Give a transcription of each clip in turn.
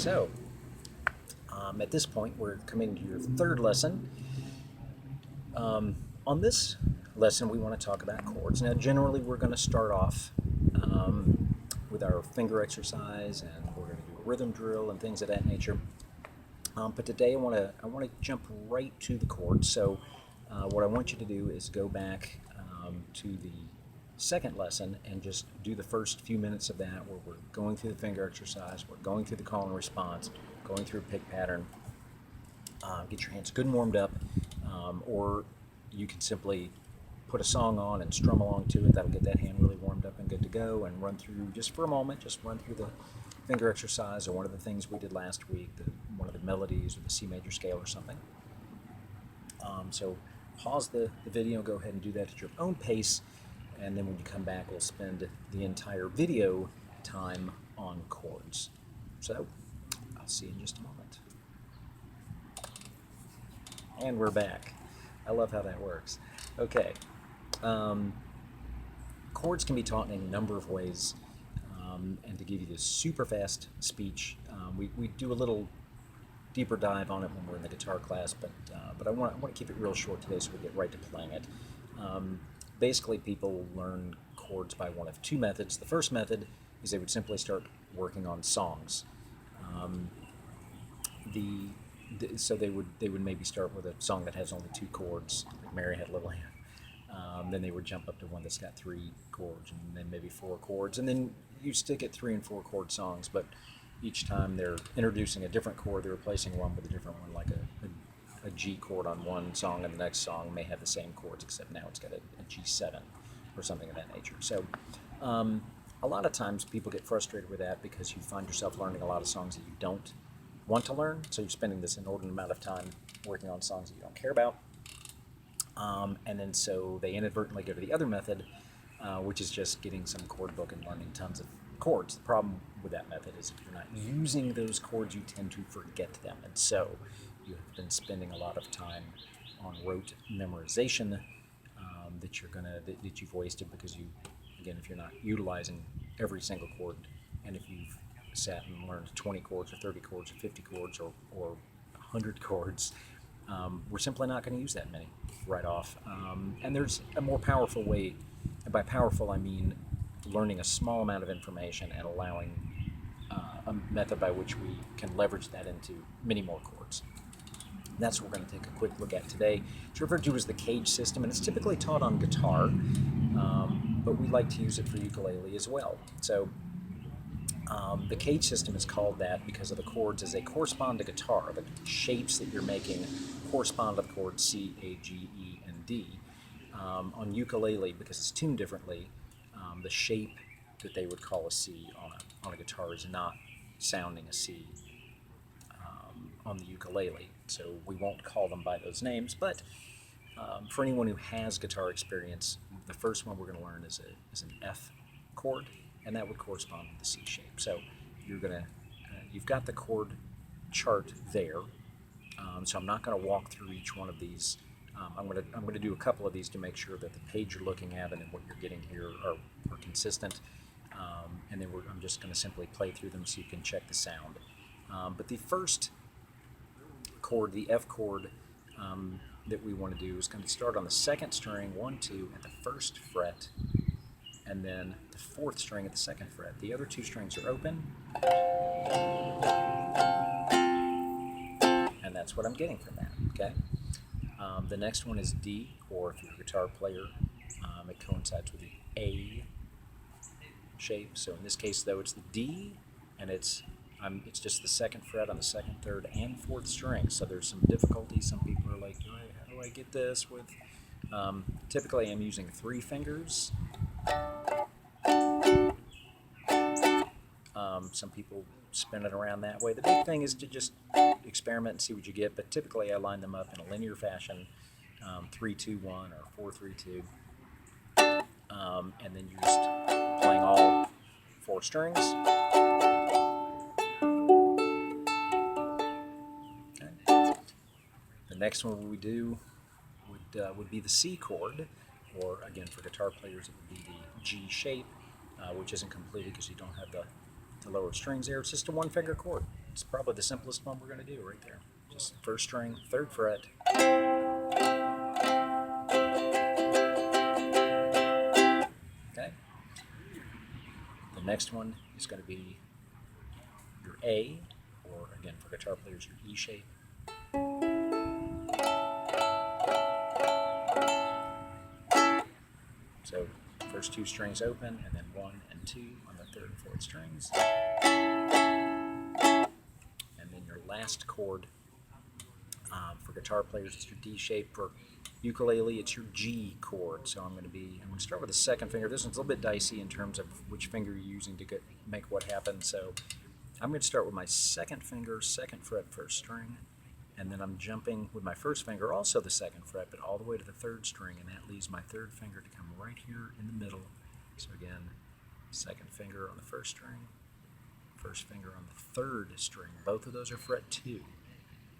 So, at this point, we're coming to your third lesson. On this lesson, we want to talk about chords. Now, generally, we're going to start off with our finger exercise, and we're going to do a rhythm drill and things of that nature. But today, I want to jump right to the chords. So, what I want you to do is go back to the second lesson and just do the first few minutes of that, where we're going through the finger exercise, we're going through the call and response, going through a pick pattern. Get your hands good and warmed up, or you can simply put a song on and strum along to it. That'll get that hand really warmed up and good to go, and run through just for a moment, just run through the finger exercise or one of the things we did last week, one of the melodies or the C major scale or something. So pause the video, go ahead and do that at your own pace, and then when you come back, we'll spend the entire video time on chords. So I'll see you in just a moment. And we're back. I love how that works. Okay. Chords can be taught in a number of ways, and to give you this super fast speech, we do a little deeper dive on it when we're in the guitar class, but I want to keep it real short today so we get right to playing it. Basically, people learn chords by one of two methods. The first method is they would simply start working on songs. So they would maybe start with a song that has only two chords, like Mary Had a Little Hand. Then they would jump up to one that's got three chords, and then maybe four chords, and then you stick at 3 and 4 chord songs. But each time they're introducing a different chord, they're replacing one with a different one, like a G chord on one song, and the next song may have the same chords, except now it's got a G7 or something of that nature. So a lot of times people get frustrated with that because you find yourself learning a lot of songs that you don't want to learn, so you're spending this inordinate amount of time working on songs that you don't care about. And then so they inadvertently go to the other method, which is just getting some chord book and learning tons of chords. The problem with that method is if you're not using those chords, you tend to forget them. And so you have been spending a lot of time on rote memorization that you've wasted because again, if you're not utilizing every single chord, and if you've sat and learned 20 chords or 30 chords or 50 chords or 100 chords, we're simply not going to use that many right off. And there's a more powerful way, and by powerful I mean learning a small amount of information and allowing a method by which we can leverage that into many more chords. That's what we're going to take a quick look at today. It's referred to as the cage system, and it's typically taught on guitar, but we like to use it for ukulele as well. So the cage system is called that because of the chords as they correspond to guitar. The shapes that you're making correspond to the chords C, A, G, E, and D. On ukulele, because it's tuned differently, the shape that they would call a C on a guitar is not sounding a C on the ukulele. So we won't call them by those names, but for anyone who has guitar experience, the first one we're going to learn is an F chord, and that would correspond to the C shape. So you've got the chord chart there. So I'm not going to walk through each one of these. I'm going to do a couple of these to make sure that the page you're looking at and then what you're getting here are consistent. And then I'm just going to simply play through them so you can check the sound. But the first chord, the F chord, that we want to do is going to start on the second string, 1, 2, at the first fret, and then the fourth string at the second fret. The other two strings are open, and that's what I'm getting from that, okay? The next one is D, or if you're a guitar player, it coincides with the A shape. So in this case, though, it's the D, and it's just the second fret on the second, third, and fourth string. So there's some difficulty. Some people are like, how do I get this with? Typically, I'm using 3 fingers. Some people spin it around that way. The big thing is to just experiment and see what you get, but typically I line them up in a linear fashion, 3, 2, 1, or 4, 3, 2, and then you're just playing all 4 strings. Okay. The next one we do would be the C chord, or again for guitar players it would be the G shape, which isn't completed because you don't have the lower strings there. It's just a 1-finger chord. It's probably the simplest one we're going to do right there. Just first string, 3rd fret. Okay. The next one is going to be your A, or again for guitar players, your E shape. So first 2 strings open, and then 1 and 2 on the 3rd and 4th strings. And then your last chord for guitar players is your D shape. For ukulele, it's your G chord. So I'm going to start with the 2nd finger. This one's a little bit dicey in terms of which finger you're using to make what happen. So I'm going to start with my 2nd finger, 2nd fret, 1st string. And then I'm jumping with my 1st finger, also the 2nd fret, but all the way to the 3rd string, and that leaves my 3rd finger to come right here in the middle. So again, 2nd finger on the 1st string, 1st finger on the 3rd string. Both of those are fret 2.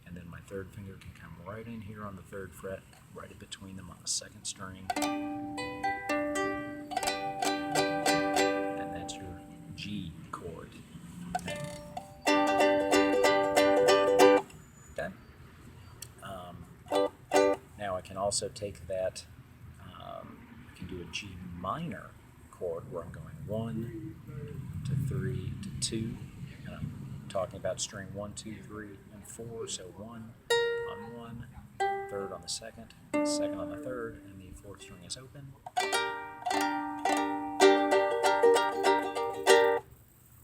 And then my 3rd finger can come right in here on the 3rd fret, right in between them on the 2nd string. And that's your G chord. Okay. Now I can also take that, I can do a G minor chord where I'm going 1 to 3 to 2, and I'm talking about string 1, 2, 3, and 4, so 1 on 1, 3rd on the 2nd, 2nd on the 3rd, and the 4th string is open.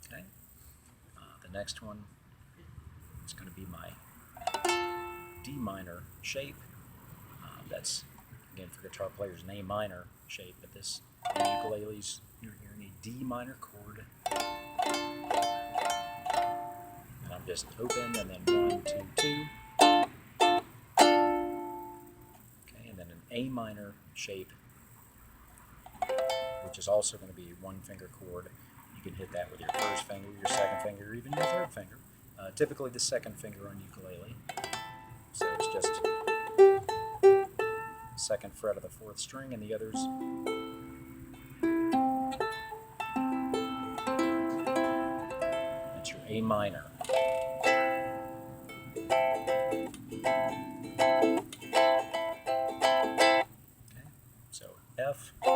Okay, the next one is going to be my D minor shape. That's, again, for guitar players, an A minor shape, but this ukuleles, you're hearing a D minor chord. And I'm just open, and then 1, 2, 2. Okay, and then an A minor shape, which is also going to be a 1-finger chord. You can hit that with your 1st finger, your 2nd finger, or even your 3rd finger. Typically the 2nd finger on ukulele. So it's just 2nd fret of the 4th string, and the others. That's your A minor. Okay, so F, to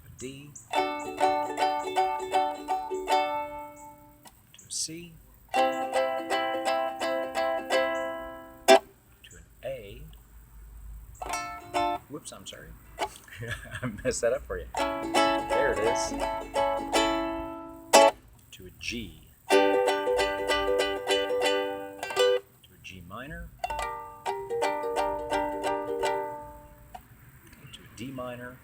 a D, to a C, whoops, I'm sorry. I messed that up for you. There it is. To a G. To a G minor. Okay, to a D minor.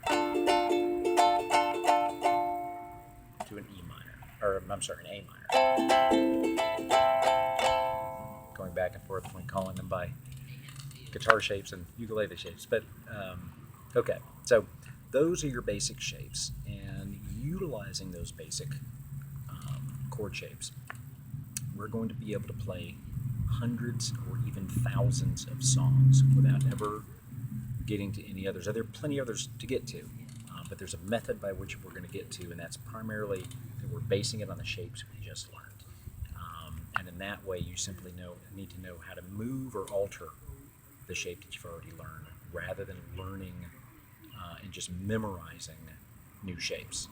To an E minor. Or, I'm sorry, an A minor. Going back and forth when calling them by guitar shapes and ukulele shapes, but okay, so those are your basic shapes, and utilizing those basic chord shapes, we're going to be able to play hundreds or even thousands of songs without ever getting to any others. There are plenty of others to get to, but there's a method by which we're going to get to, and that's primarily that we're basing it on the shapes we just learned. And in that way, you simply need to know how to move or alter the shape that you've already learned, rather than learning and just memorizing new shapes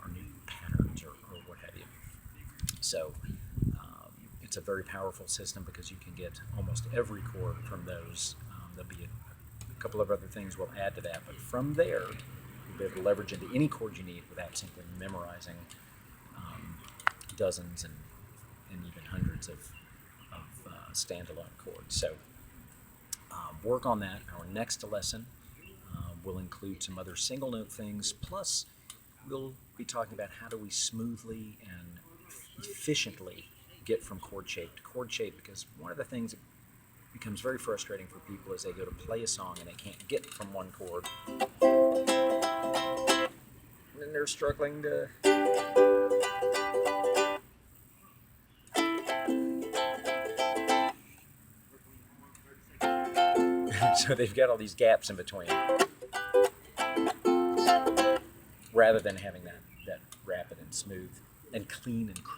or new patterns or what have you. So it's a very powerful system because you can get almost every chord from those. There'll be a couple of other things we'll add to that, but from there, you'll be able to leverage into any chord you need without simply memorizing dozens and even hundreds of standalone chords. So work on that. Our next lesson will include some other single note things, plus we'll be talking about how do we smoothly and efficiently get from chord shape to chord shape, because one of the things that becomes very frustrating for people is they go to play a song and they can't get from one chord, and then they're struggling to so they've got all these gaps in between, rather than having that rapid smooth and clean and crisp.